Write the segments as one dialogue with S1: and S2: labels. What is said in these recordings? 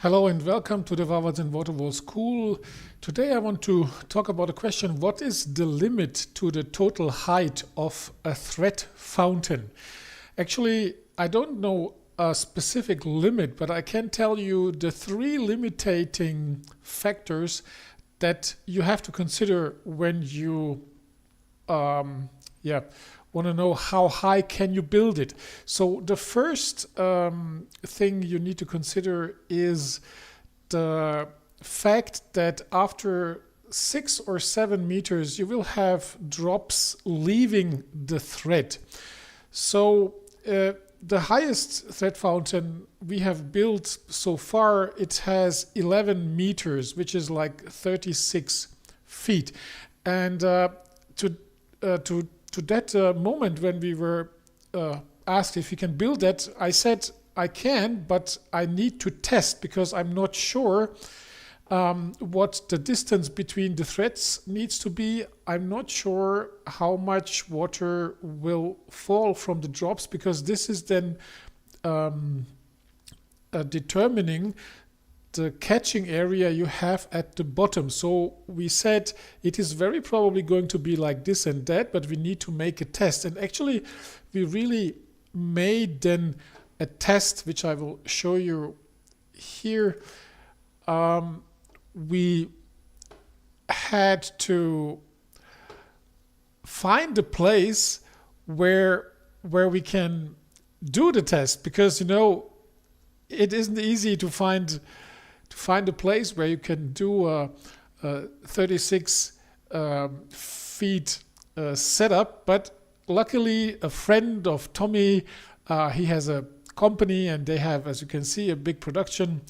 S1: Hello and welcome to the Wawazen Waterfall School. Today I want to talk about a question: what is the limit to the total height of a thread fountain? Actually, I don't know a specific limit, but I can tell you the three limiting factors that you have to consider when you want to know how high can you build it. So the first thing you need to consider is the fact that after 6 or 7 meters you will have drops leaving the thread. So the highest thread fountain we have built so far, it has 11 meters, which is like 36 feet. And to that moment when we were asked if we can build that, I said I can, but I need to test because I'm not sure what the distance between the threads needs to be. I'm not sure how much water will fall from the drops, because this is then determining the catching area you have at the bottom. So we said it is very probably going to be like this and that, but we need to make a test. And actually we really made then a test, which I will show you here. We had to find a place where we can do the test, because it isn't easy to find a place where you can do a 36 feet setup. But luckily a friend of Tommy, he has a company and they have, as you can see, a big production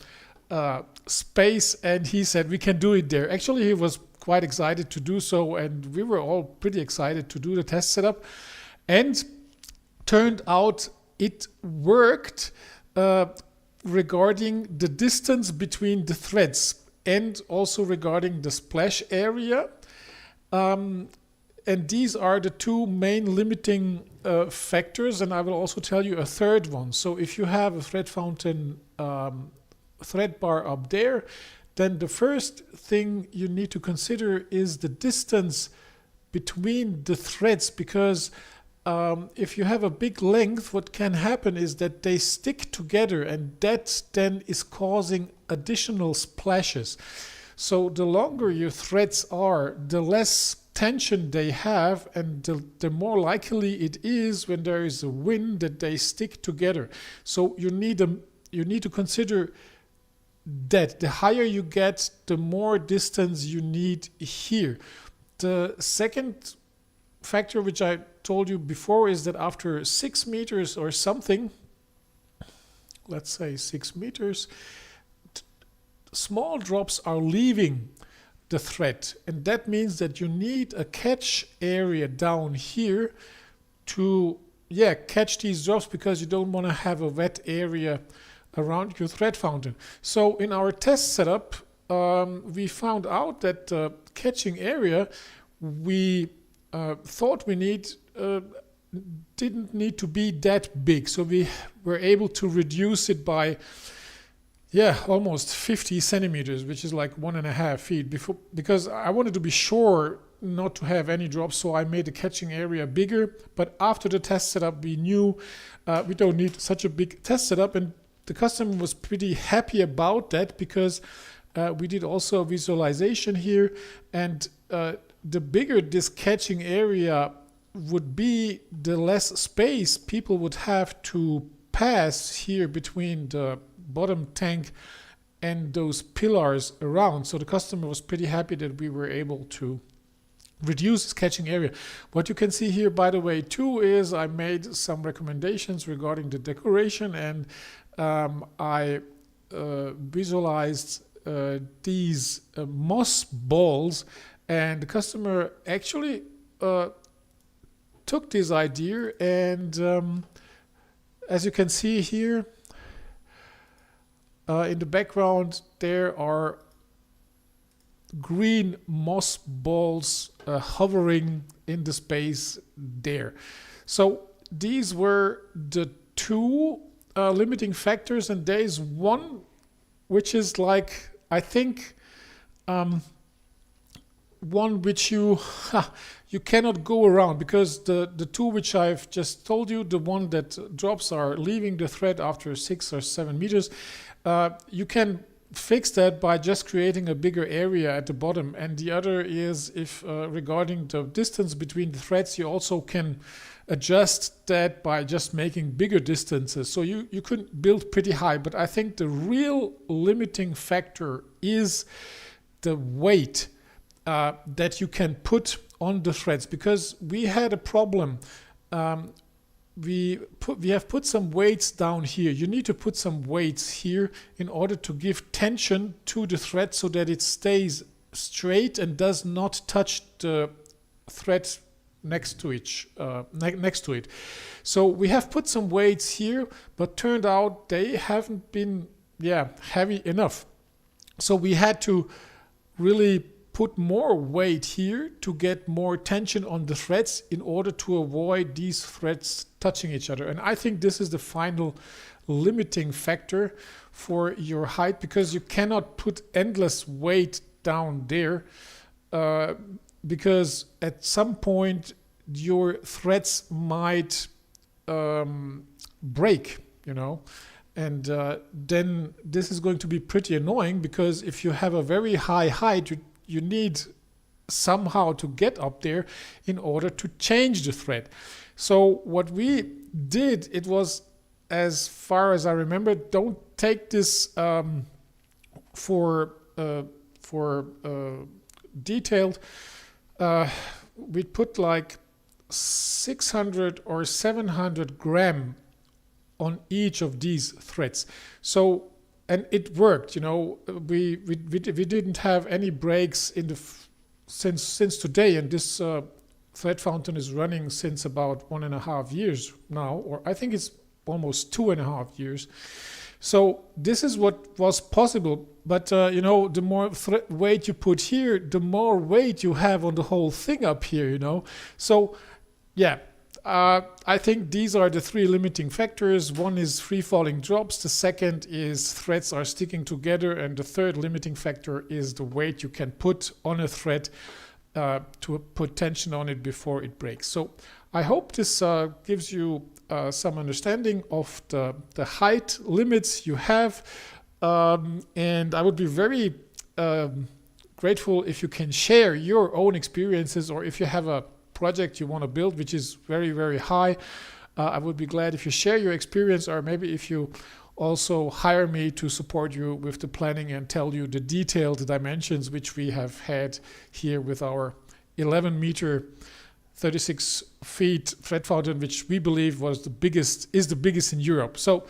S1: space, and he said we can do it there. Actually, he was quite excited to do so, and we were all pretty excited to do the test setup, and turned out it worked regarding the distance between the threads and also regarding the splash area. And these are the two main limiting factors, and I will also tell you a third one. So if you have a thread fountain thread bar up there, then the first thing you need to consider is the distance between the threads, because if you have a big length, what can happen is that they stick together, and that then is causing additional splashes. So the longer your threads are, the less tension they have, and the more likely it is when there is a wind that they stick together. So you need to consider that the higher you get, the more distance you need here. The second factor, which I told you before, is that after 6 meters or something, let's say 6 meters, small drops are leaving the thread, and that means that you need a catch area down here to catch these drops, because you don't want to have a wet area around your thread fountain. So in our test setup, we found out that the catching area we thought we didn't need to be that big. So we were able to reduce it by almost 50 centimeters, which is like 1.5 feet, because I wanted to be sure not to have any drops. So I made the catching area bigger. But after the test setup, we knew we don't need such a big test setup, and the customer was pretty happy about that, because we did also a visualization here, and the bigger this catching area would be, the less space people would have to pass here between the bottom tank and those pillars around. So the customer was pretty happy that we were able to reduce this catching area. What you can see here, by the way, too, is I made some recommendations regarding the decoration, and I visualized these moss balls, and the customer actually took this idea, and as you can see here in the background, there are green moss balls hovering in the space there. So these were the two limiting factors, and there is one which is like, I think, one which you you cannot go around, because the two which I've just told you, the one that drops are leaving the thread after 6 or 7 meters. You can fix that by just creating a bigger area at the bottom, and the other is, if regarding the distance between the threads, you also can adjust that by just making bigger distances. So you could build pretty high, but I think the real limiting factor is the weight that you can put on the threads, because we had a problem. We have put some weights down here. You need to put some weights here in order to give tension to the thread so that it stays straight and does not touch the thread next to it. So we have put some weights here, but turned out they haven't been heavy enough. So we had to really put more weight here to get more tension on the threads in order to avoid these threads touching each other. And I think this is the final limiting factor for your height, because you cannot put endless weight down there, because at some point your threads might break, and then this is going to be pretty annoying, because if you have a very high height, you need somehow to get up there in order to change the thread. So what we did, it was, as far as I remember, don't take this for detailed. We put like 600 or 700 gram on each of these threads. So, and it worked, we didn't have any breaks in the since today, and this thread fountain is running since about 1.5 years now, or I think it's almost 2.5 years. So this is what was possible, but the more weight you put here, the more weight you have on the whole thing up here, So yeah. I think these are the three limiting factors. One is free falling drops, the second is threads are sticking together, and the third limiting factor is the weight you can put on a thread to put tension on it before it breaks. So I hope this gives you some understanding of the height limits you have, and I would be very grateful if you can share your own experiences, or if you have a project you want to build which is very, very high. I would be glad if you share your experience, or maybe if you also hire me to support you with the planning and tell you the detailed dimensions which we have had here with our 11 meter 36 feet thread fountain, which we believe is the biggest in Europe. So thank you.